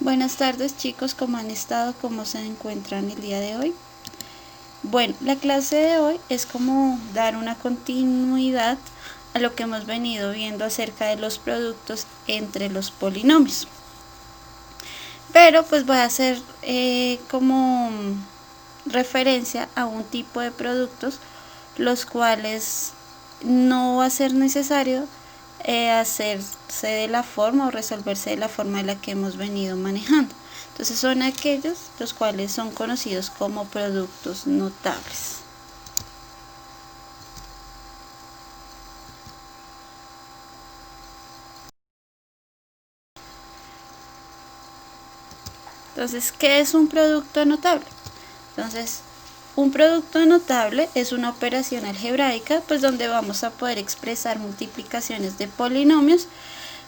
Buenas tardes chicos, ¿cómo han estado? ¿Cómo se encuentran el día de hoy? Bueno, la clase de hoy es como dar una continuidad a lo que hemos venido viendo acerca de los productos entre los polinomios. Pero pues voy a hacer como referencia a un tipo de productos los cuales no va a ser necesario hacerse de la forma o resolverse de la forma en la que hemos venido manejando. Entonces son aquellos los cuales son conocidos como productos notables. Entonces, ¿qué es un producto notable? Entonces, un producto notable es una operación algebraica, pues donde vamos a poder expresar multiplicaciones de polinomios,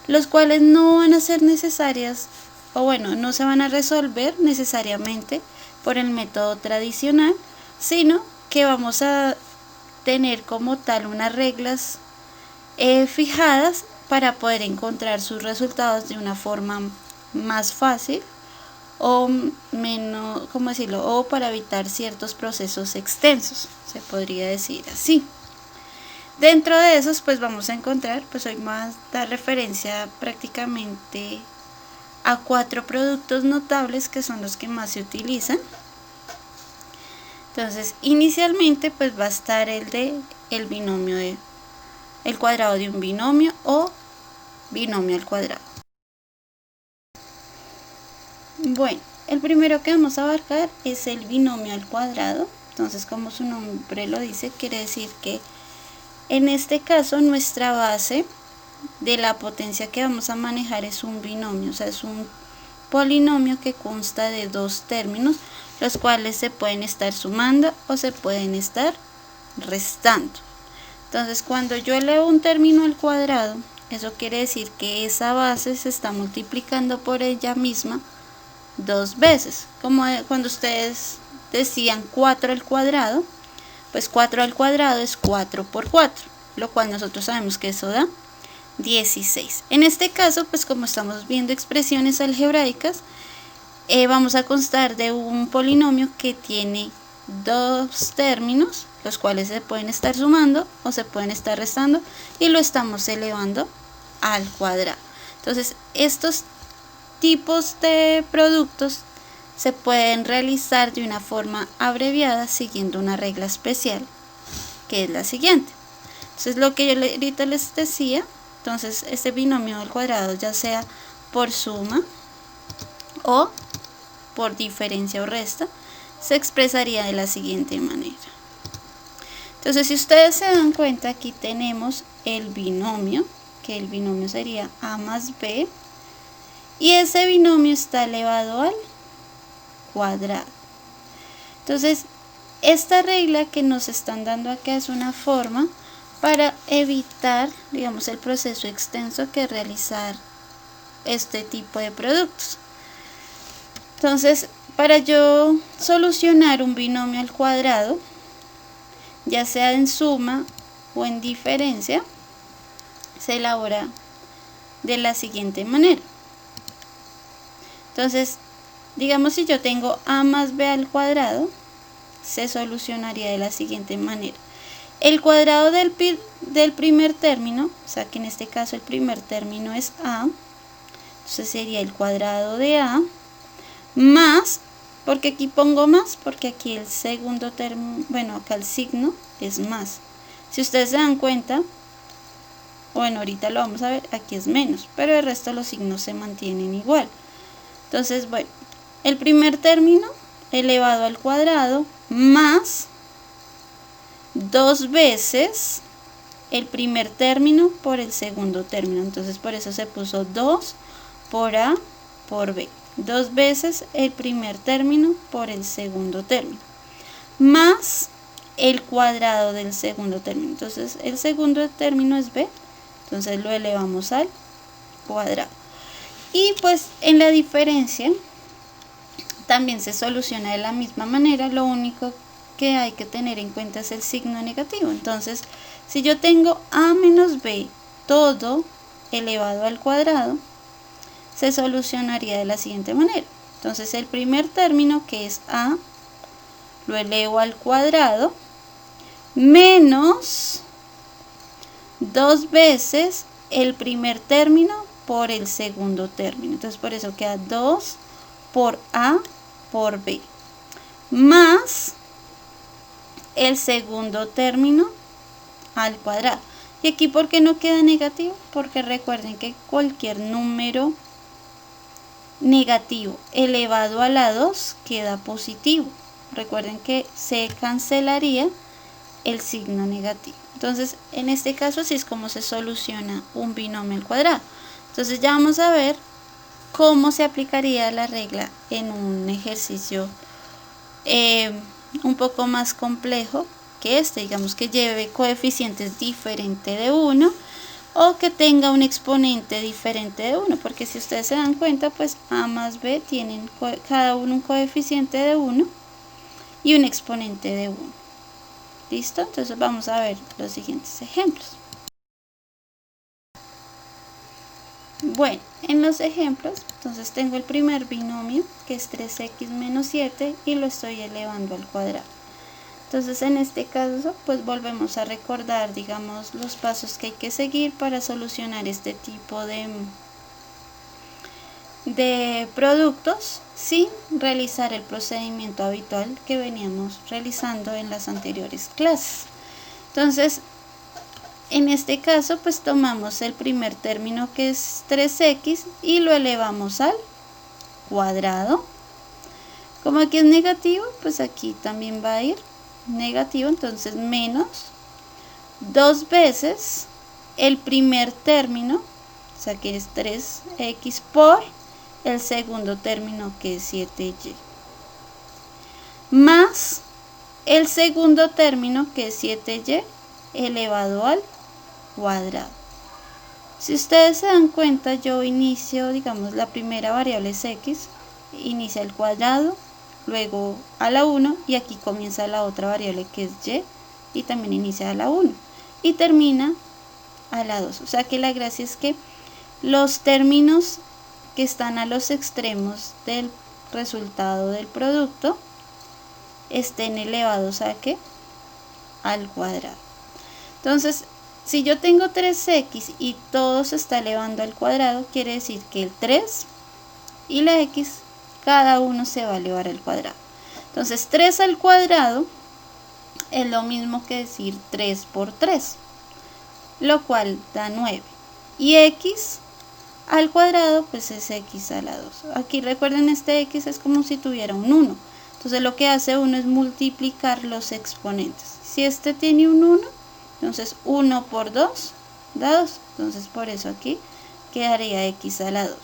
los cuales no van a ser necesarias, o bueno, no se van a resolver necesariamente por el método tradicional, sino que vamos a tener como tal unas reglas fijadas para poder encontrar sus resultados de una forma más fácil o menos, ¿cómo decirlo? O para evitar ciertos procesos extensos, se podría decir así. Dentro de esos, pues vamos a encontrar, pues hoy más dar referencia prácticamente a 4 productos notables que son los que más se utilizan. Entonces, inicialmente, pues va a estar el de el binomio de el cuadrado de un binomio o binomio al cuadrado. Bueno, el primero que vamos a abarcar es el binomio al cuadrado. Entonces, como su nombre lo dice, quiere decir que en este caso nuestra base de la potencia que vamos a manejar es un binomio, o sea, es un polinomio que consta de dos términos, los cuales se pueden estar sumando o se pueden estar restando. Entonces, cuando yo elevo un término al cuadrado, eso quiere decir que esa base se está multiplicando por ella misma dos veces, como cuando ustedes decían 4 al cuadrado, pues 4 al cuadrado es 4 por 4, lo cual nosotros sabemos que eso da 16. En este caso, pues como estamos viendo expresiones algebraicas, vamos a constar de un polinomio que tiene dos términos, los cuales se pueden estar sumando o se pueden estar restando, y lo estamos elevando al cuadrado. Entonces, estos tipos de productos se pueden realizar de una forma abreviada siguiendo una regla especial, que es la siguiente. Entonces, lo que yo ahorita les decía, entonces este binomio al cuadrado, ya sea por suma o por diferencia o resta, se expresaría de la siguiente manera. Entonces, si ustedes se dan cuenta, aquí tenemos el binomio, que el binomio sería a más b, y ese binomio está elevado al cuadrado. Entonces, esta regla que nos están dando acá es una forma para evitar, digamos, el proceso extenso que realizar este tipo de productos. Entonces, para yo solucionar un binomio al cuadrado, ya sea en suma o en diferencia, se elabora de la siguiente manera. Entonces, digamos, si yo tengo a más b al cuadrado, se solucionaría de la siguiente manera. El cuadrado del primer término, o sea que en este caso el primer término es a, entonces sería el cuadrado de a, más, porque aquí pongo más, porque aquí el segundo término, bueno, acá el signo es más. Si ustedes se dan cuenta, bueno, ahorita lo vamos a ver, aquí es menos, pero el resto de los signos se mantienen igual. Entonces, bueno, el primer término elevado al cuadrado más 2 veces el primer término por el segundo término. Entonces, por eso se puso 2 por a por b. 2 veces el primer término por el segundo término. Más el cuadrado del segundo término. Entonces, el segundo término es b. Entonces, lo elevamos al cuadrado. Y pues en la diferencia también se soluciona de la misma manera, lo único que hay que tener en cuenta es el signo negativo. Entonces, si yo tengo a menos b todo elevado al cuadrado, se solucionaría de la siguiente manera. Entonces el primer término, que es a, lo elevo al cuadrado, menos 2 veces el primer término por el segundo término. Entonces por eso queda 2 por a por b, más el segundo término al cuadrado. Y aquí, ¿por qué no queda negativo? Porque recuerden que cualquier número negativo elevado a la 2 queda positivo. Recuerden que se cancelaría el signo negativo. Entonces, en este caso así es como se soluciona un binomio al cuadrado. Entonces ya vamos a ver cómo se aplicaría la regla en un ejercicio un poco más complejo que este, digamos que lleve coeficientes diferentes de 1 o que tenga un exponente diferente de 1, porque si ustedes se dan cuenta, pues a más b tienen cada uno un coeficiente de 1 y un exponente de 1. ¿Listo? Entonces vamos a ver los siguientes ejemplos. Bueno, en los ejemplos, entonces tengo el primer binomio, que es 3x menos 7, y lo estoy elevando al cuadrado. Entonces en este caso, pues volvemos a recordar, digamos, los pasos que hay que seguir para solucionar este tipo de productos sin realizar el procedimiento habitual que veníamos realizando en las anteriores clases. Entonces, en este caso, pues tomamos el primer término, que es 3x, y lo elevamos al cuadrado. Como aquí es negativo, pues aquí también va a ir negativo, entonces menos 2 veces el primer término, o sea que es 3x, por el segundo término, que es 7y, más el segundo término, que es 7y elevado al cuadrado. Si ustedes se dan cuenta, yo inicio, digamos, la primera variable es x, inicia el cuadrado, luego a la 1, y aquí comienza la otra variable, que es y también inicia a la 1 y termina a la 2. O sea que la gracia es que los términos que están a los extremos del resultado del producto estén elevados a ¿qué? Al cuadrado. Entonces, si yo tengo 3x y todo se está elevando al cuadrado, quiere decir que el 3 y la x, cada uno se va a elevar al cuadrado. Entonces 3 al cuadrado es lo mismo que decir 3 por 3, lo cual da 9. Y x al cuadrado, pues es x a la 2. Aquí recuerden, este x es como si tuviera un 1. Entonces lo que hace uno es multiplicar los exponentes. Si este tiene un 1, entonces 1 por 2 da 2. Entonces por eso aquí quedaría x a la 2.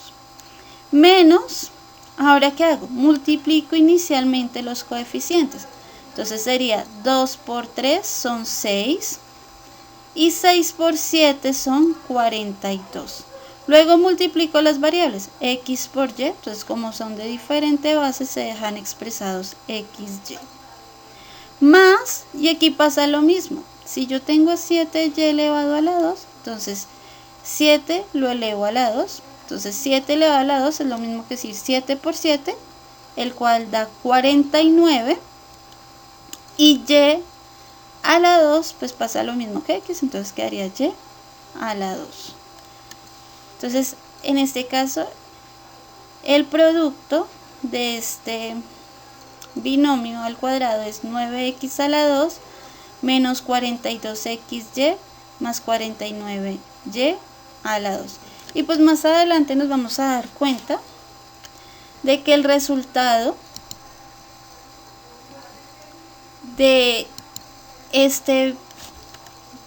Menos, ahora ¿qué hago? Multiplico inicialmente los coeficientes. Entonces sería 2 por 3 son 6 y 6 por 7 son 42. Luego multiplico las variables x por y, entonces como son de diferente base se dejan expresados xy. Más, y aquí pasa lo mismo. Si yo tengo 7y elevado a la 2, entonces 7 lo elevo a la 2. Entonces 7 elevado a la 2 es lo mismo que decir 7 por 7, el cual da 49. Y y a la 2, pues pasa lo mismo que x, entonces quedaría y a la 2. Entonces, en este caso, el producto de este binomio al cuadrado es 9x a la 2 menos 42xy más 49y a la 2. Y pues más adelante nos vamos a dar cuenta de que el resultado de este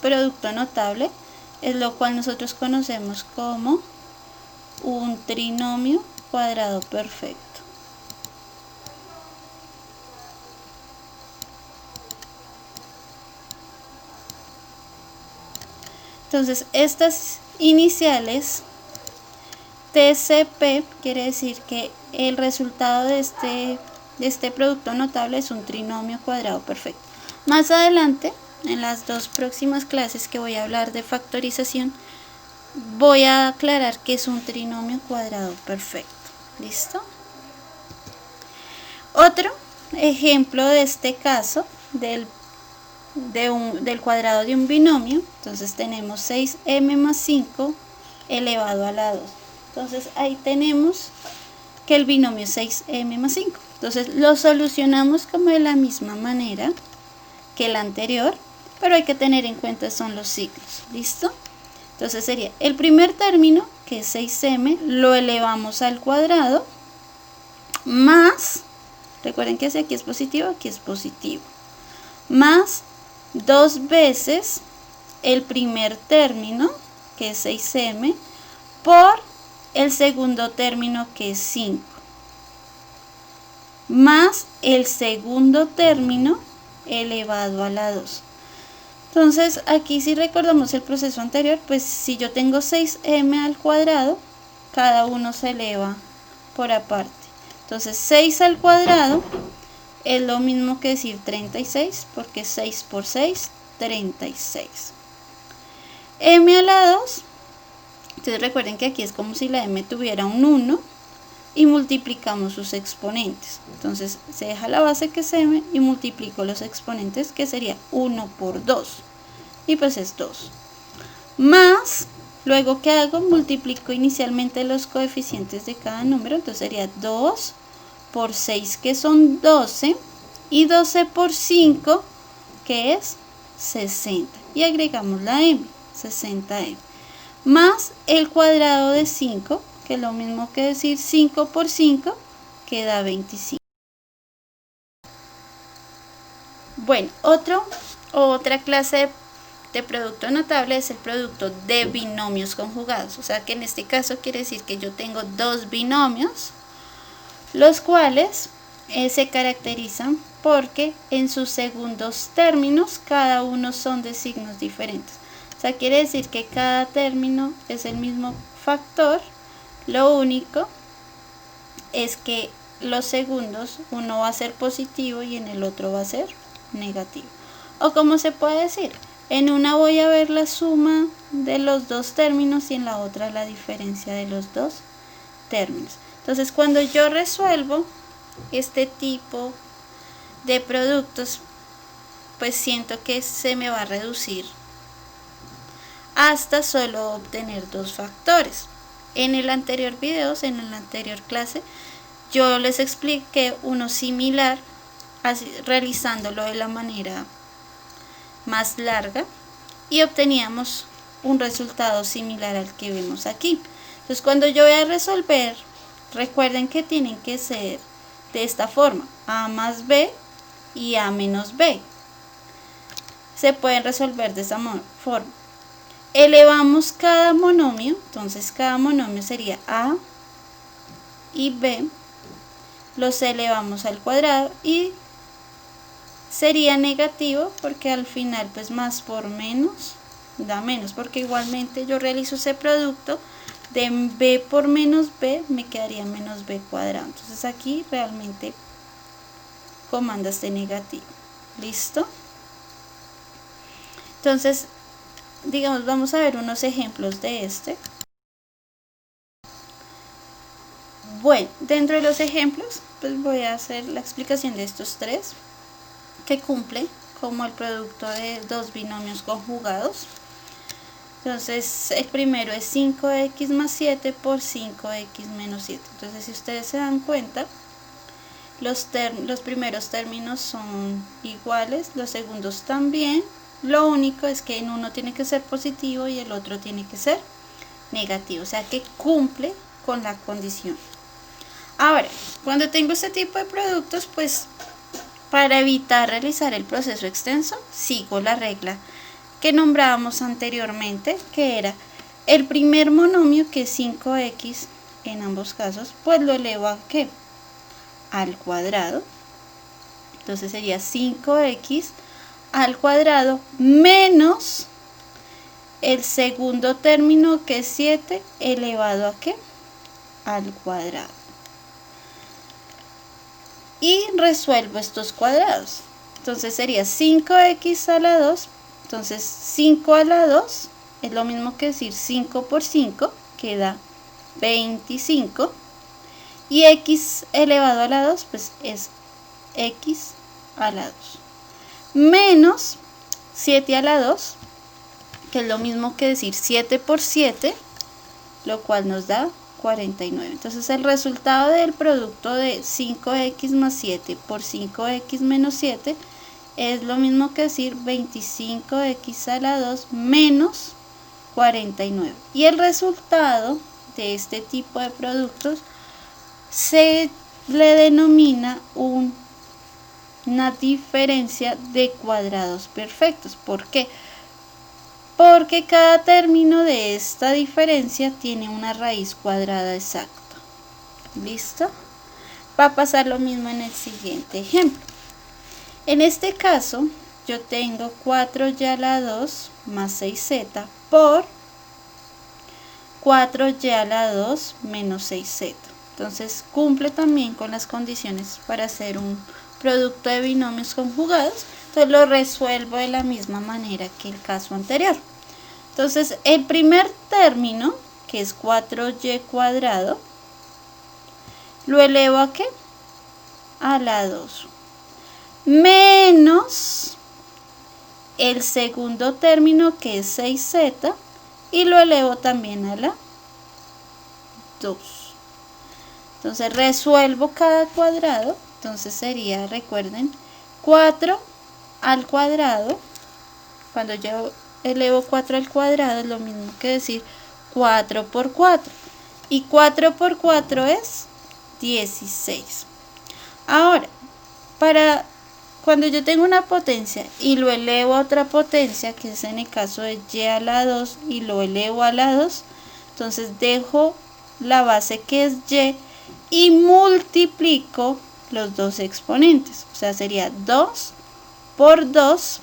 producto notable es lo cual nosotros conocemos como un trinomio cuadrado perfecto. Entonces, estas iniciales TCP quiere decir que el resultado de este producto notable es un trinomio cuadrado perfecto. Más adelante, en las dos próximas clases que voy a hablar de factorización, voy a aclarar que es un trinomio cuadrado perfecto. ¿Listo? Otro ejemplo de este caso del cuadrado de un binomio. Entonces tenemos 6m más 5 elevado a la 2. Entonces ahí tenemos que el binomio es 6m más 5. Entonces lo solucionamos como de la misma manera que el anterior, pero hay que tener en cuenta son los signos. ¿Listo? Entonces sería el primer término, que es 6m, lo elevamos al cuadrado, más, recuerden que si aquí es positivo, aquí es positivo, más 2 veces el primer término, que es 6m, por el segundo término, que es 5, más el segundo término elevado a la 2. Entonces aquí si recordamos el proceso anterior, pues si yo tengo 6m al cuadrado, cada uno se eleva por aparte. Entonces 6 al cuadrado es lo mismo que decir 36, porque 6 por 6, 36. M a la 2, entonces recuerden que aquí es como si la m tuviera un 1 y multiplicamos sus exponentes. Entonces se deja la base que es m y multiplico los exponentes, que sería 1 por 2. Y pues es 2. Más, luego que hago, multiplico inicialmente los coeficientes de cada número. Entonces sería 2 por 6, que son 12. Y 12 por 5, que es 60. Y agregamos la m, 60m. Más el cuadrado de 5, que es lo mismo que decir 5 por 5, que da 25. Bueno, otra clase de producto notable es el producto de binomios conjugados. O sea que en este caso quiere decir que yo tengo dos binomios, los cuales se caracterizan porque en sus segundos términos cada uno son de signos diferentes. O sea, quiere decir que cada término es el mismo factor, lo único es que los segundos, uno va a ser positivo y en el otro va a ser negativo. O como se puede decir, en una voy a ver la suma de los dos términos y en la otra la diferencia de los dos términos. Entonces, cuando yo resuelvo este tipo de productos, pues siento que se me va a reducir hasta solo obtener dos factores. En el anterior video, en la anterior clase, yo les expliqué uno similar, realizándolo de la manera más larga y obteníamos un resultado similar al que vemos aquí. Entonces, cuando yo voy a resolver, recuerden que tienen que ser de esta forma: a más b y a menos b. Se pueden resolver de esa forma. Elevamos cada monomio, entonces cada monomio sería a y b, los elevamos al cuadrado y sería negativo porque al final pues más por menos da menos, porque igualmente yo realizo ese producto de b por menos b, me quedaría menos b cuadrado. Entonces aquí realmente comanda este negativo. ¿Listo? Entonces, digamos, vamos a ver unos ejemplos de este. Bueno, dentro de los ejemplos, pues voy a hacer la explicación de estos tres que cumplen como el producto de dos binomios conjugados. Entonces, el primero es 5x más 7 por 5x menos 7. Entonces, si ustedes se dan cuenta, los primeros términos son iguales, los segundos también. Lo único es que en uno tiene que ser positivo y el otro tiene que ser negativo. O sea que cumple con la condición. Ahora, cuando tengo este tipo de productos, pues para evitar realizar el proceso extenso, sigo la regla que nombrábamos anteriormente, que era el primer monomio, que es 5x en ambos casos, pues lo elevo a ¿qué? Al cuadrado. Entonces sería 5x al cuadrado menos el segundo término, que es 7, elevado a ¿qué? Al cuadrado. Y resuelvo estos cuadrados. Entonces sería 5x a la 2. Entonces 5 a la 2 es lo mismo que decir 5 por 5, que da 25. Y x elevado a la 2, pues es x a la 2. Menos 7 a la 2, que es lo mismo que decir 7 por 7, lo cual nos da 49. Entonces el resultado del producto de 5x más 7 por 5x menos 7 es lo mismo que decir 25x a la 2 menos 49. Y el resultado de este tipo de productos se le denomina una diferencia de cuadrados perfectos. ¿Por qué? Porque cada término de esta diferencia tiene una raíz cuadrada exacta. ¿Listo? Va a pasar lo mismo en el siguiente ejemplo. En este caso, yo tengo 4y a la 2 más 6z por 4y a la 2 menos 6z. Entonces, cumple también con las condiciones para hacer un producto de binomios conjugados. Entonces, lo resuelvo de la misma manera que el caso anterior. Entonces, el primer término, que es 4y cuadrado, lo elevo ¿a qué? A la 2. Menos el segundo término, que es 6z, y lo elevo también a la 2. Entonces resuelvo cada cuadrado. Entonces sería, recuerden, 4 al cuadrado. Cuando yo elevo 4 al cuadrado es lo mismo que decir 4 por 4. Y 4 por 4 es 16. Ahora, cuando yo tengo una potencia y lo elevo a otra potencia, que es en el caso de y a la 2, y lo elevo a la 2, entonces dejo la base que es y multiplico los dos exponentes. O sea, sería 2 por 2,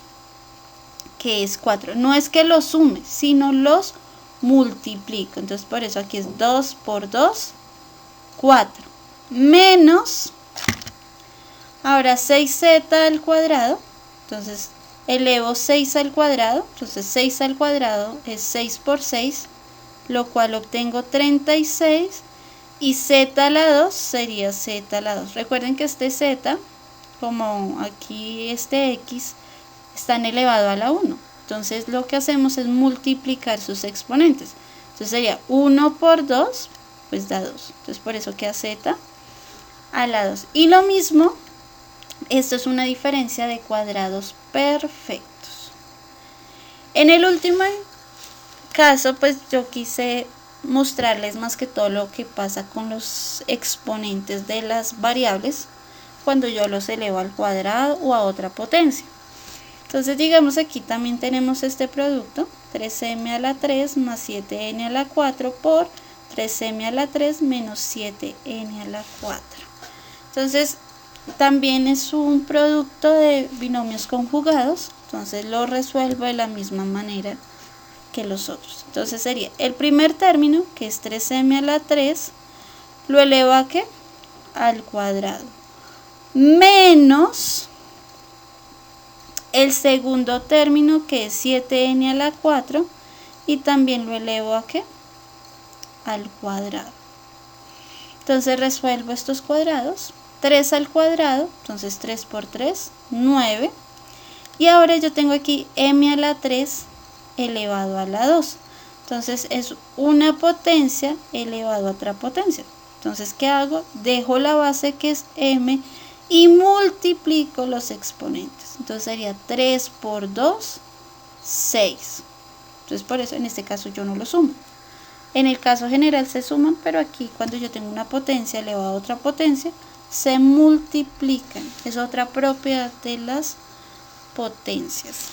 que es 4. No es que los sume, sino los multiplico. Entonces, por eso aquí es 2 por 2, 4. Menos, ahora 6z al cuadrado. Entonces, elevo 6 al cuadrado. Entonces, 6 al cuadrado es 6 por 6, lo cual obtengo 36. Y z a la 2 sería z a la 2. Recuerden que este z, como aquí este x, está elevado a la 1. Entonces lo que hacemos es multiplicar sus exponentes. Entonces sería 1 por 2, pues da 2. Entonces por eso queda z a la 2. Y lo mismo, esto es una diferencia de cuadrados perfectos. En el último caso, pues yo quise mostrarles más que todo lo que pasa con los exponentes de las variables cuando yo los elevo al cuadrado o a otra potencia. Entonces, digamos, aquí también tenemos este producto, 3m a la 3 más 7n a la 4 por 3m a la 3 menos 7n a la 4. Entonces, también es un producto de binomios conjugados, entonces lo resuelvo de la misma manera que los otros. Entonces sería el primer término, que es 3m a la 3, lo elevo ¿a qué? Al cuadrado. Menos el segundo término, que es 7n a la 4, y también lo elevo ¿a qué? Al cuadrado. Entonces resuelvo estos cuadrados. 3 al cuadrado, entonces 3 por 3, 9. Y ahora yo tengo aquí m a la 3 elevado a la 2. Entonces es una potencia elevado a otra potencia. Entonces, ¿qué hago? Dejo la base que es m y multiplico los exponentes. Entonces sería 3 por 2, 6. Entonces por eso en este caso yo no lo sumo. En el caso general se suman, pero aquí cuando yo tengo una potencia elevada a otra potencia, se multiplican. Es otra propiedad de las potencias.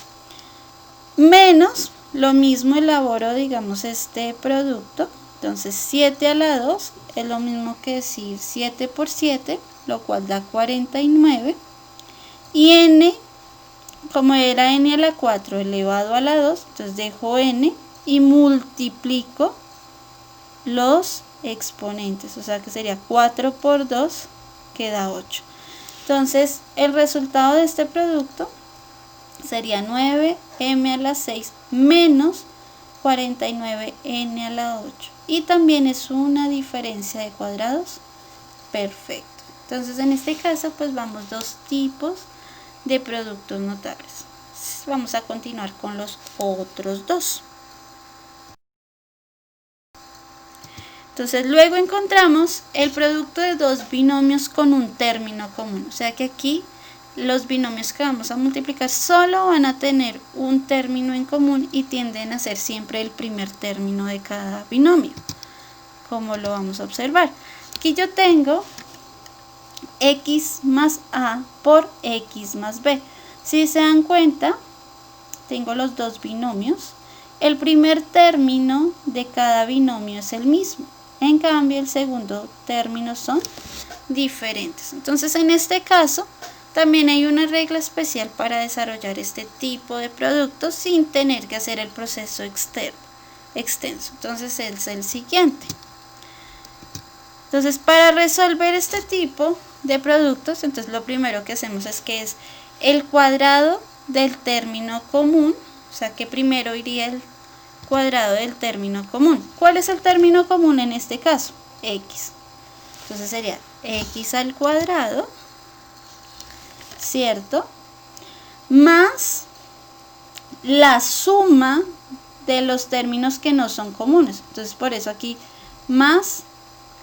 Menos, lo mismo elaboro, digamos, este producto. Entonces 7 a la 2 es lo mismo que decir 7 por 7, lo cual da 49. Y n, como era n a la 4 elevado a la 2, entonces dejo n y multiplico los exponentes. O sea que sería 4 por 2, que da 8. Entonces el resultado de este producto sería 9m a la 6 menos 49n a la 8. Y también es una diferencia de cuadrados perfecta. Entonces en este caso pues vamos dos tipos de productos notables. Vamos a continuar con los otros dos. Entonces luego encontramos el producto de dos binomios con un término común. O sea que aquí los binomios que vamos a multiplicar solo van a tener un término en común y tienden a ser siempre el primer término de cada binomio, como lo vamos a observar. Aquí yo tengo x más a por x más b. Si se dan cuenta, tengo los dos binomios. El primer término de cada binomio es el mismo. En cambio, el segundo término son diferentes. Entonces, en este caso, también hay una regla especial para desarrollar este tipo de productos sin tener que hacer el proceso extenso. Entonces, es el siguiente. Entonces, para resolver este tipo de productos, entonces lo primero que hacemos es que es el cuadrado del término común, o sea que primero iría el cuadrado del término común. ¿Cuál es el término común en este caso? X. Entonces sería x al cuadrado, ¿cierto? Más la suma de los términos que no son comunes. Entonces por eso aquí más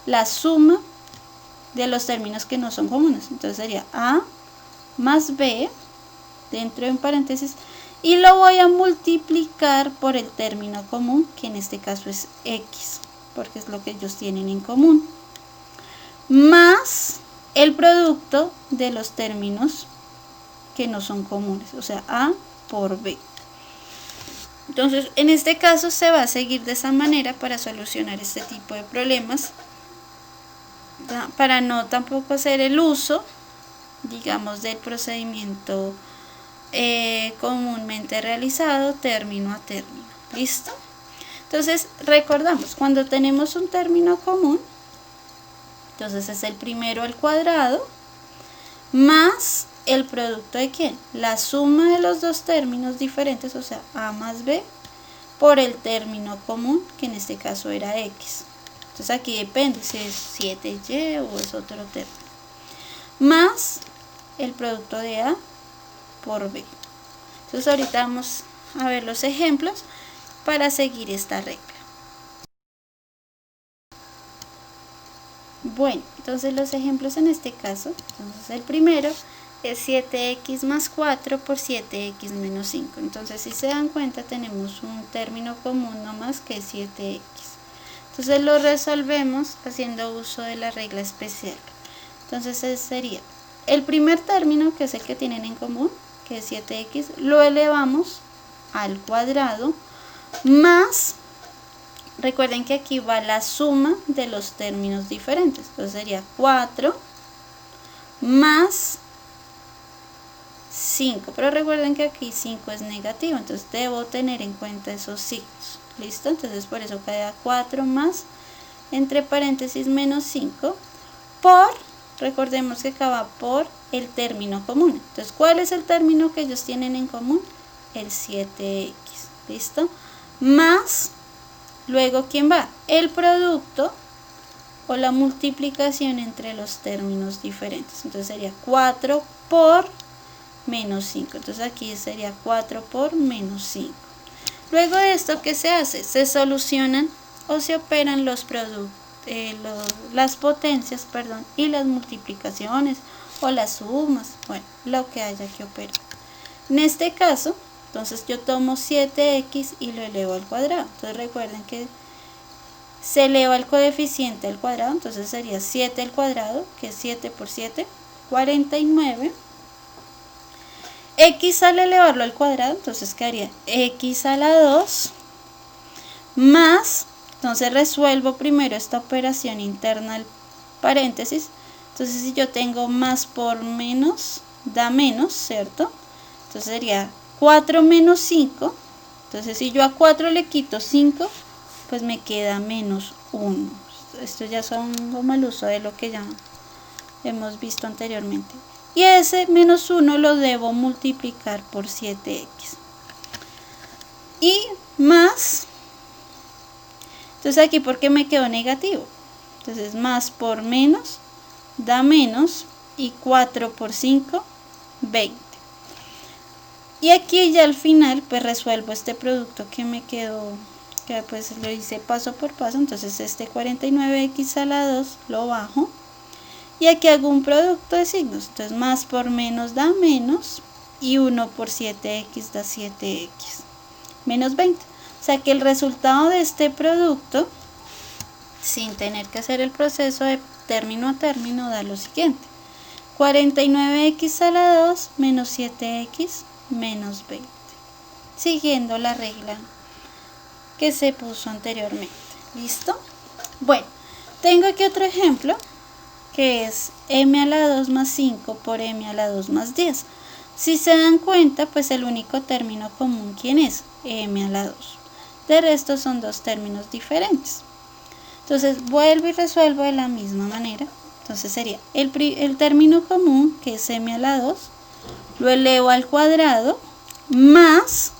la suma de los términos que no son comunes. Entonces sería a más b, dentro de un paréntesis, y lo voy a multiplicar por el término común, que en este caso es x, porque es lo que ellos tienen en común, más el producto de los términos que no son comunes, o sea, a por b. Entonces, en este caso se va a seguir de esa manera para solucionar este tipo de problemas, para no tampoco hacer el uso, digamos, del procedimiento comúnmente realizado término a término. ¿Listo? Entonces recordamos, cuando tenemos un término común, entonces es el primero al cuadrado más el producto de ¿quién? La suma de los dos términos diferentes, o sea, a más b, por el término común, que en este caso era x. Entonces aquí depende si es 7y o es otro término, más el producto de a por b. Entonces ahorita vamos a ver los ejemplos para seguir esta regla. Bueno, entonces los ejemplos en este caso, entonces el primero es 7x más 4 por 7x menos 5. Entonces si se dan cuenta tenemos un término común nomás que es 7x. Entonces lo resolvemos haciendo uso de la regla especial. Entonces ese sería el primer término, que es el que tienen en común, que es 7x, lo elevamos al cuadrado, más, recuerden que aquí va la suma de los términos diferentes, entonces sería 4 más 5, pero recuerden que aquí 5 es negativo, entonces debo tener en cuenta esos signos. ¿Listo? Entonces por eso queda 4 más, entre paréntesis, menos 5, por, recordemos que acá va por el término común. Entonces, ¿cuál es el término que ellos tienen en común? El 7x. ¿Listo? Más, luego, ¿quién va? El producto o la multiplicación entre los términos diferentes. Entonces sería 4 por menos 5. Entonces aquí sería 4 por menos 5. Luego de esto, ¿qué se hace? Se solucionan o se operan los productos, las potencias, perdón, y las multiplicaciones o las sumas, bueno, lo que haya que operar. En este caso, entonces yo tomo 7x y lo elevo al cuadrado. Entonces recuerden que se eleva el coeficiente al cuadrado, entonces sería 7 al cuadrado, que es 7 por 7, 49. X al elevarlo al cuadrado, entonces quedaría x a la 2 más, entonces resuelvo primero esta operación interna al paréntesis. Entonces si yo tengo más por menos, da menos, ¿cierto? Entonces sería 4 menos 5. Entonces si yo a 4 le quito 5, pues me queda menos 1. Esto ya son como el uso de lo que ya hemos visto anteriormente. Y ese menos 1 lo debo multiplicar por 7x. Y más Entonces aquí, ¿por qué me quedó negativo? Entonces más por menos da menos, y 4 por 5, 20. Y aquí ya al final pues resuelvo este producto que me quedó, que pues lo hice paso por paso. Entonces este 49x a la 2 lo bajo, y aquí hago un producto de signos. Entonces más por menos da menos, y 1 por 7x da 7x, menos 20. O sea que el resultado de este producto, sin tener que hacer el proceso de término a término, da lo siguiente: 49x a la 2 menos 7x menos 20, siguiendo la regla que se puso anteriormente. ¿Listo? Bueno, tengo aquí otro ejemplo, que es m a la 2 más 5 por m a la 2 más 10. Si se dan cuenta, pues el único término común, ¿quién es? M a la 2. De resto son dos términos diferentes. Entonces vuelvo y resuelvo de la misma manera. Entonces sería el término común, que es m a la 2, lo elevo al cuadrado, más,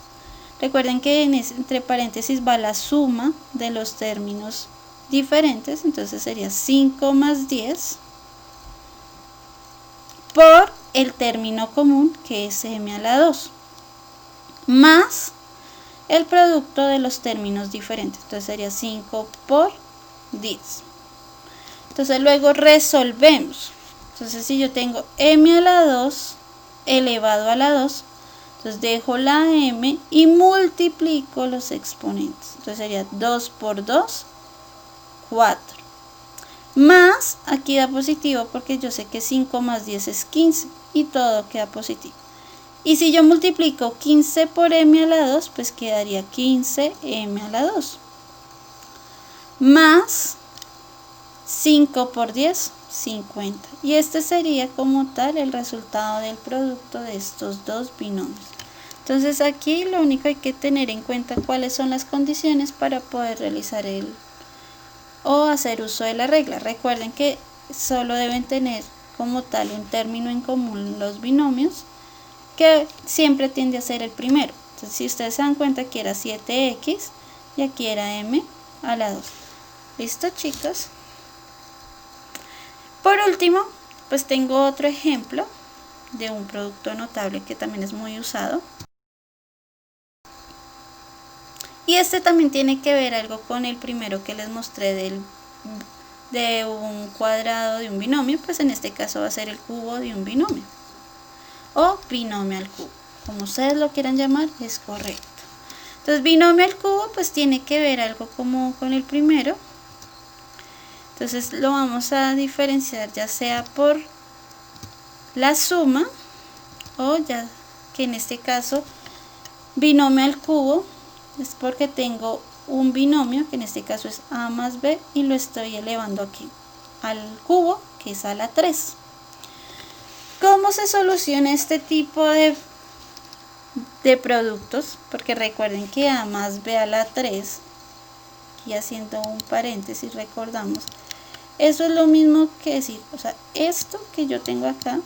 recuerden que entre paréntesis va la suma de los términos diferentes. Entonces sería 5 más 10 por el término común, que es m a la 2, más el producto de los términos diferentes. Entonces sería 5 por 10. Entonces luego resolvemos. Entonces si yo tengo m a la 2 elevado a la 2, entonces dejo la m y multiplico los exponentes. Entonces sería 2 por 2, 4. Más, aquí da positivo porque yo sé que 5 más 10 es 15 y todo queda positivo. Y si yo multiplico 15 por m a la 2, pues quedaría 15m a la 2. Más 5 por 10, 50. Y este sería como tal el resultado del producto de estos dos binomios. Entonces aquí lo único que hay que tener en cuenta cuáles son las condiciones para poder realizar o hacer uso de la regla. Recuerden que solo deben tener como tal un término en común los binomios, que siempre tiende a ser el primero. Entonces si ustedes se dan cuenta, aquí era 7x y aquí era m a la 2. ¿Listo, chicos? Por último, pues tengo otro ejemplo de un producto notable que también es muy usado. Y este también tiene que ver algo con el primero que les mostré de un cuadrado de un binomio. Pues en este caso va a ser el cubo de un binomio, o binomio al cubo, como ustedes lo quieran llamar, es correcto. Entonces binomio al cubo pues tiene que ver algo como con el primero. Entonces lo vamos a diferenciar ya sea por la suma, o ya que en este caso binomio al cubo es porque tengo un binomio que en este caso es a más b y lo estoy elevando aquí al cubo, que es a la 3. ¿Cómo se soluciona este tipo de productos? Porque recuerden que a más b a la 3, aquí haciendo un paréntesis, recordamos, eso es lo mismo que decir, o sea, esto que yo tengo acá,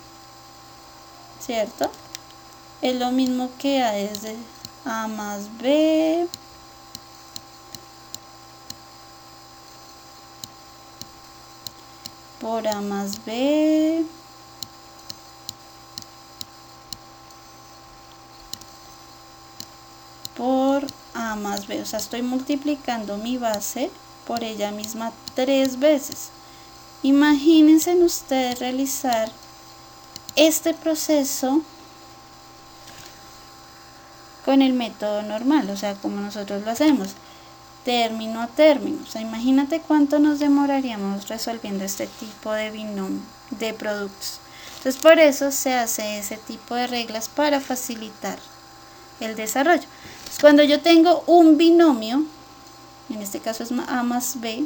¿cierto? Es lo mismo que a desde a más b por a más b por a más b. O sea, estoy multiplicando mi base por ella misma 3 veces. Imagínense ustedes realizar este proceso con el método normal, o sea, como nosotros lo hacemos, término a término. O sea, imagínate cuánto nos demoraríamos resolviendo este tipo de binomio de productos. Entonces, por eso se hace ese tipo de reglas para facilitar el desarrollo. Entonces, cuando yo tengo un binomio, en este caso es a más b,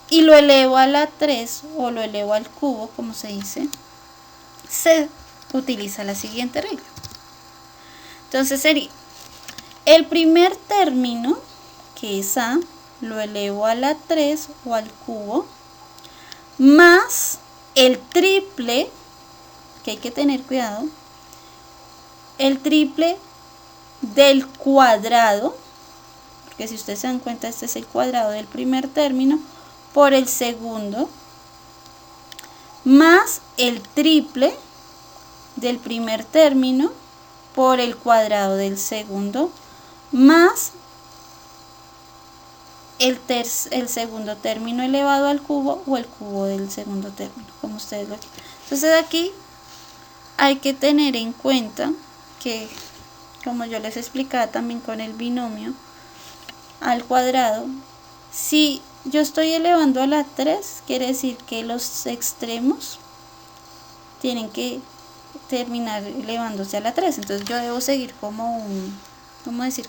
y lo elevo a la 3 o lo elevo al cubo, como se dice, se utiliza la siguiente regla. Entonces sería el primer término, que es a, lo elevo a la 3 o al cubo, más el triple, que hay que tener cuidado, el triple del cuadrado, porque si ustedes se dan cuenta, este es el cuadrado del primer término por el segundo, más el triple del primer término por el cuadrado del segundo, más el segundo término elevado al cubo o el cubo del segundo término, como ustedes lo quieren. Entonces aquí hay que tener en cuenta que, como yo les explicaba también con el binomio al cuadrado, si yo estoy elevando a la 3, quiere decir que los extremos tienen que terminar elevándose a la 3. Entonces yo debo seguir como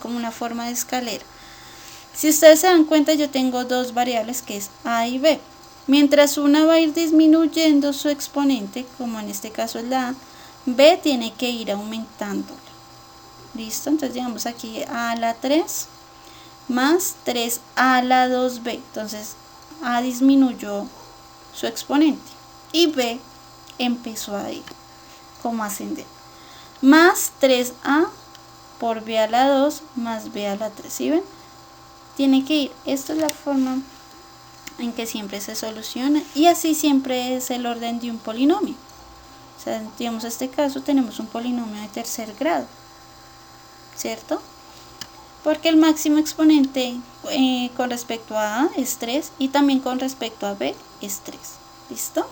como una forma de escalera. Si ustedes se dan cuenta, yo tengo dos variables que es a y b. Mientras una va a ir disminuyendo su exponente, como en este caso es la a, b tiene que ir aumentándola. ¿Listo? Entonces llegamos aquí a la 3 más 3 a la 2b. Entonces a disminuyó su exponente y b empezó a ir como ascendente. Más 3a por b a la 2 más b a la 3. ¿Sí ven? Tiene que ir. Esta es la forma en que siempre se soluciona y así siempre es el orden de un polinomio. O sea, digamos en este caso tenemos un polinomio de tercer grado, ¿cierto? Porque el máximo exponente con respecto a A es 3 y también con respecto a B es 3. ¿Listo?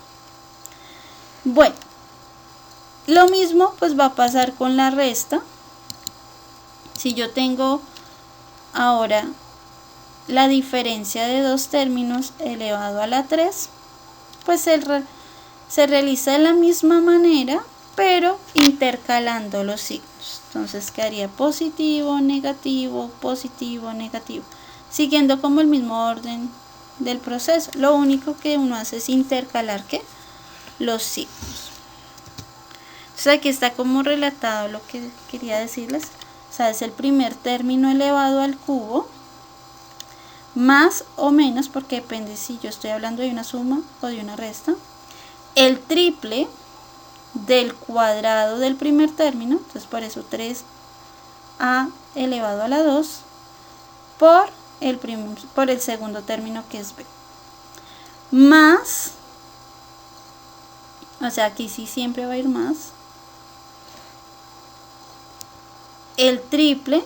Bueno, lo mismo pues va a pasar con la resta. Si yo tengo ahora la diferencia de dos términos elevado a la 3, pues se realiza de la misma manera, pero intercalando los signos. Entonces quedaría positivo, negativo, positivo, negativo, siguiendo como el mismo orden del proceso. Lo único que uno hace es intercalar ¿qué? Los signos. Entonces aquí está como relatado lo que quería decirles. O sea, es el primer término elevado al cubo, más o menos, porque depende si yo estoy hablando de una suma o de una resta, el triple del cuadrado del primer término, entonces por eso 3a elevado a la 2 por el segundo término que es b, más, o sea aquí sí siempre va a ir más, el triple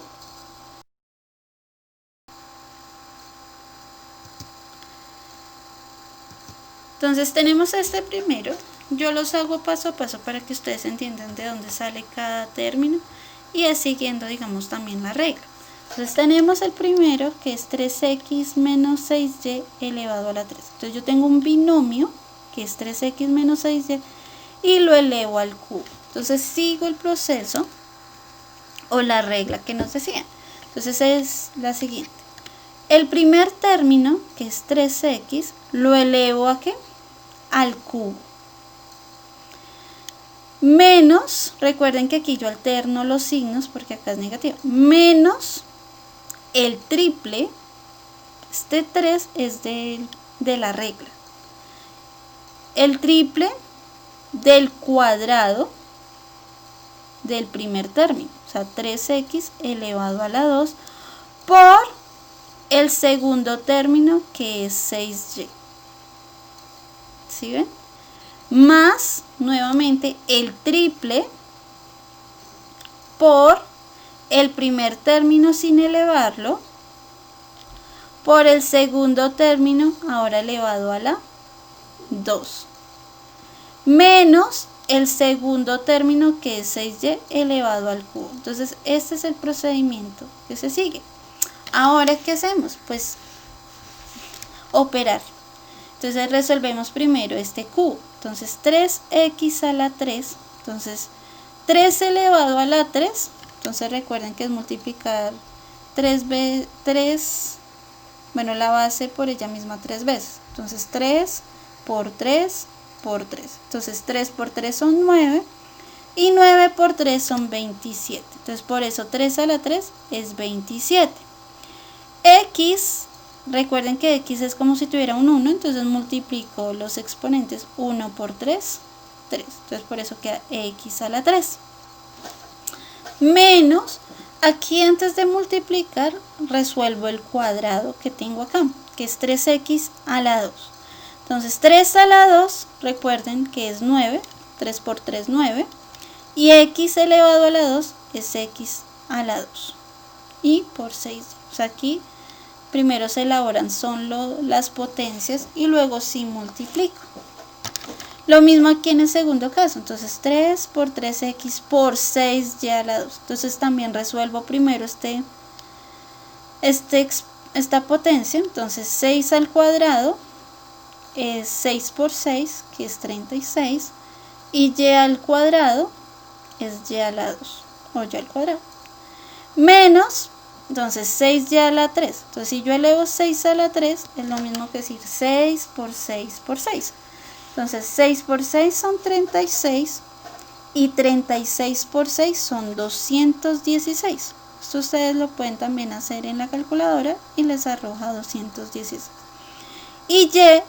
entonces tenemos este primero. Yo los hago paso a paso para que ustedes entiendan de dónde sale cada término y es siguiendo, digamos, también la regla. Entonces tenemos el primero que es 3x menos 6y elevado a la 3. Entonces yo tengo un binomio que es 3x menos 6y y lo elevo al cubo. Entonces sigo el proceso o la regla que nos decían. Entonces es la siguiente. El primer término, que es 3x, lo elevo ¿a qué? Al cubo. Menos, recuerden que aquí yo alterno los signos porque acá es negativo, menos el triple, este 3 es de la regla, el triple del cuadrado del primer término, o sea 3x elevado a la 2 por el segundo término que es 6y. ¿Sí ven? Más nuevamente el triple por el primer término sin elevarlo por el segundo término ahora elevado a la 2 menos el segundo término que es 6y elevado al cubo. Entonces este es el procedimiento que se sigue. Ahora ¿qué hacemos? Pues operar. Entonces resolvemos primero este cubo. Entonces 3x a la 3. Entonces 3 elevado a la 3. Entonces recuerden que es multiplicar 3, bueno, la base por ella misma 3 veces. Entonces 3 por 3 por 3. Entonces 3 por 3 son 9. Y 9 por 3 son 27. Entonces por eso 3 a la 3 es 27. X, recuerden que X es como si tuviera un 1, entonces multiplico los exponentes 1 por 3, 3. Entonces por eso queda X a la 3. Menos, Aquí antes de multiplicar resuelvo el cuadrado que tengo acá, que es 3x a la 2. Entonces 3 a la 2, recuerden que es 9, 3 por 3, 9. Y x elevado a la 2 es x a la 2. Y por 6. O sea, aquí primero se elaboran las potencias y luego sí multiplico. Lo mismo aquí en el segundo caso. Entonces 3 por 3x por 6y a la 2. Entonces también resuelvo primero esta potencia. Entonces 6 al cuadrado es 6 por 6, que es 36. Y y al cuadrado es y a la 2, o y al cuadrado. Menos, entonces 6y a la 3. Entonces si yo elevo 6 a la 3, es lo mismo que decir 6 por 6 por 6. Entonces 6 por 6 son 36 y 36 por 6 son 216. Esto ustedes lo pueden también hacer en la calculadora y les arroja 216. Y y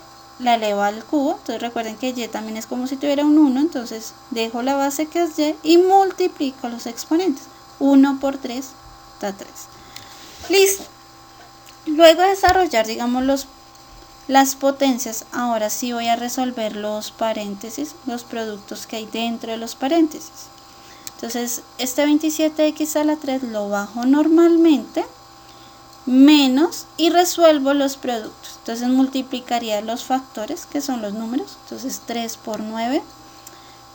la elevo al cubo, entonces recuerden que y también es como si tuviera un 1, entonces dejo la base que es y multiplico los exponentes. 1 por 3 da 3. Listo. Luego de desarrollar, digamos, las potencias, ahora sí voy a resolver los paréntesis, los productos que hay dentro de los paréntesis. Entonces, este 27x a la 3 lo bajo normalmente, menos, y resuelvo los productos. Entonces multiplicaría los factores, que son los números. Entonces 3 por 9,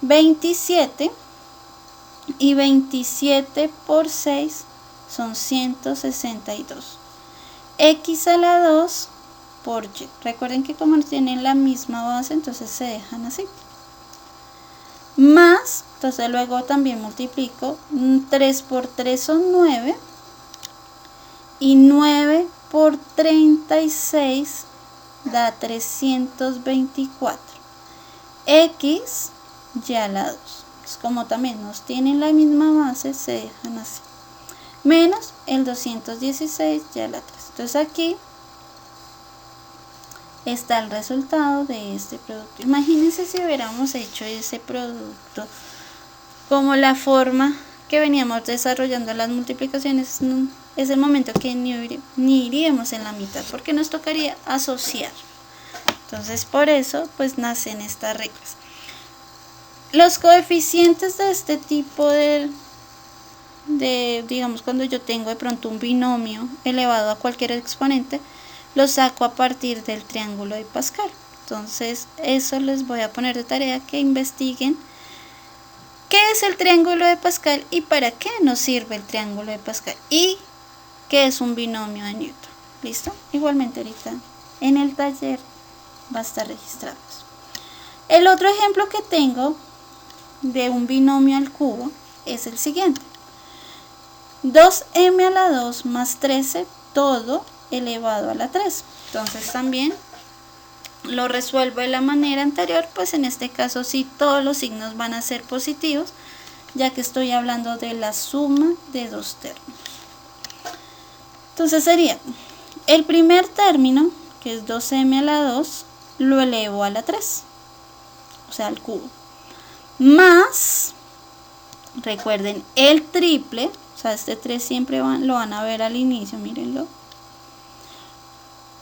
27, y 27 por 6 son 162. X a la 2 por y. Recuerden que como tienen la misma base, entonces se dejan así. Más, entonces luego también multiplico, 3 por 3 son 9, y 9 por 36 da 324. X y a la 2. Pues como también nos tienen la misma base, se dejan así. Menos el 216 y a la 3. Entonces aquí está el resultado de este producto. Imagínense si hubiéramos hecho ese producto como la forma que veníamos desarrollando las multiplicaciones. Es el momento que ni iríamos en la mitad, porque nos tocaría asociar. Entonces por eso pues nacen estas reglas. Los coeficientes de este tipo de digamos, cuando yo tengo de pronto un binomio elevado a cualquier exponente, lo saco a partir del triángulo de Pascal. Entonces eso les voy a poner de tarea que investiguen qué es el triángulo de Pascal y para qué nos sirve el triángulo de Pascal y qué es un binomio de Newton. ¿Listo? Igualmente ahorita en el taller va a estar registrado. El otro ejemplo que tengo de un binomio al cubo es el siguiente. 2m a la 2 más 13 todo elevado a la 3. Entonces también lo resuelvo de la manera anterior, pues en este caso sí todos los signos van a ser positivos, ya que estoy hablando de la suma de dos términos. Entonces sería el primer término, que es 2m a la 2, lo elevo a la 3, o sea al cubo, más, recuerden, el triple, o sea este 3 siempre lo van a ver al inicio, mírenlo,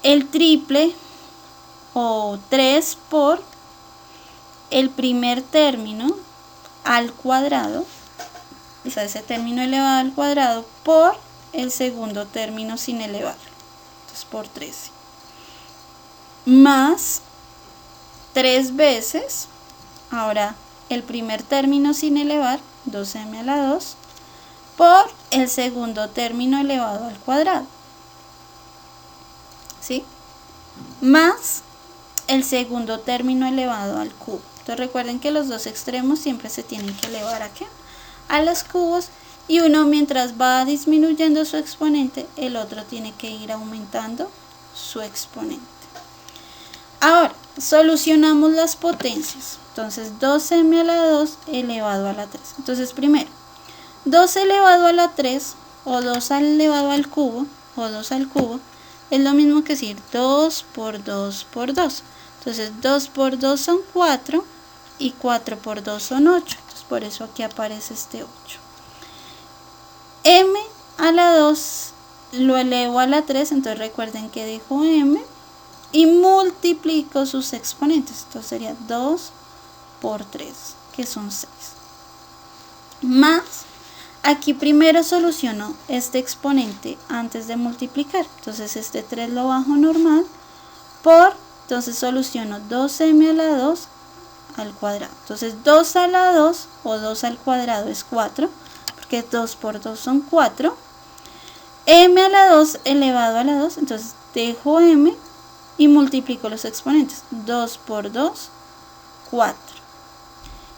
el triple o 3 por el primer término al cuadrado, o sea ese término elevado al cuadrado, por el segundo término sin elevar, entonces por 13, más 3 veces, ahora el primer término sin elevar, 2m a la 2, por el segundo término elevado al cuadrado, ¿sí? Más el segundo término elevado al cubo. Entonces recuerden que los dos extremos siempre se tienen que elevar ¿a qué? A los cubos, y uno mientras va disminuyendo su exponente, el otro tiene que ir aumentando su exponente. Ahora, solucionamos las potencias. Entonces 2m a la 2 elevado a la 3. Entonces primero, 2 elevado a la 3 o 2 elevado al cubo o 2 al cubo es lo mismo que decir 2 por 2 por 2. Entonces 2 por 2 son 4 y 4 por 2 son 8. Entonces por eso aquí aparece este 8. M a la 2 lo elevo a la 3, entonces recuerden que dejo m y multiplico sus exponentes, entonces sería 2 por 3, que son 6. Más, aquí primero soluciono este exponente antes de multiplicar, entonces este 3 lo bajo normal por, entonces soluciono 2m a la 2 al cuadrado, entonces 2 a la 2 o 2 al cuadrado es 4, porque 2 por 2 son 4, m a la 2 elevado a la 2, entonces dejo m y multiplico los exponentes, 2 por 2, 4,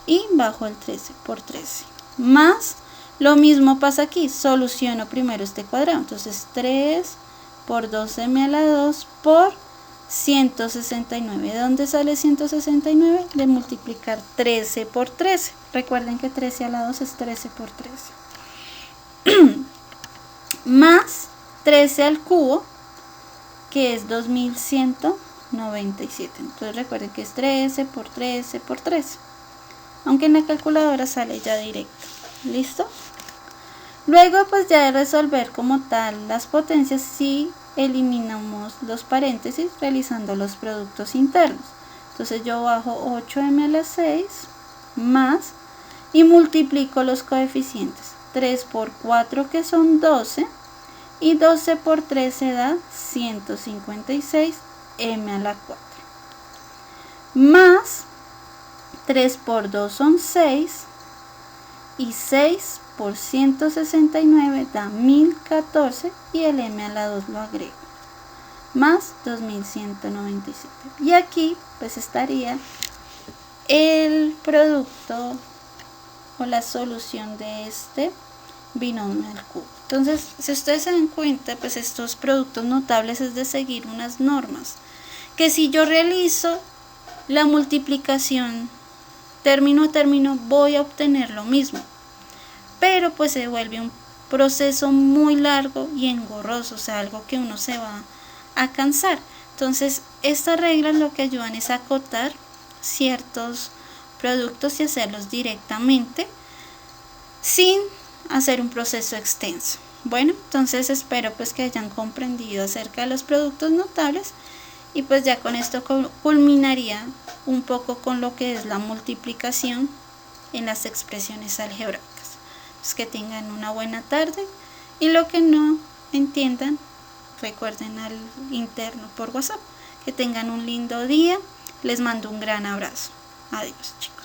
y bajo el 13 por 13, más, lo mismo pasa aquí, soluciono primero este cuadrado, entonces 3 por 2m a la 2 por 169, ¿de dónde sale 169? De multiplicar 13 por 13, recuerden que 13 a la 2 es 13 por 13, más 13 al cubo, que es 2197, entonces recuerden que es 13 por 13 por 13, aunque en la calculadora sale ya directo, ¿listo? Luego pues ya de resolver como tal las potencias, sí eliminamos los paréntesis realizando los productos internos, entonces yo bajo 8m a la 6 más y multiplico los coeficientes, 3 por 4 que son 12 y 12 por 13 da 156 m a la 4, más 3 por 2 son 6 y 6 por 169 da 1014 y el m a la 2 lo agrego, más 2197. Y aquí pues estaría el producto o la solución de este binomio al cubo. Entonces, si ustedes se dan cuenta, pues estos productos notables es de seguir unas normas, que si yo realizo la multiplicación término a término voy a obtener lo mismo, pero pues se vuelve un proceso muy largo y engorroso, o sea, algo que uno se va a cansar. Entonces, estas reglas lo que ayudan es a acotar ciertos productos y hacerlos directamente sin hacer un proceso extenso. Bueno, entonces espero pues que hayan comprendido acerca de los productos notables y pues ya con esto culminaría un poco con lo que es la multiplicación en las expresiones algebraicas. Pues que tengan una buena tarde y lo que no entiendan recuerden al interno por WhatsApp. Que tengan un lindo día, les mando un gran abrazo. Adiós, chicos.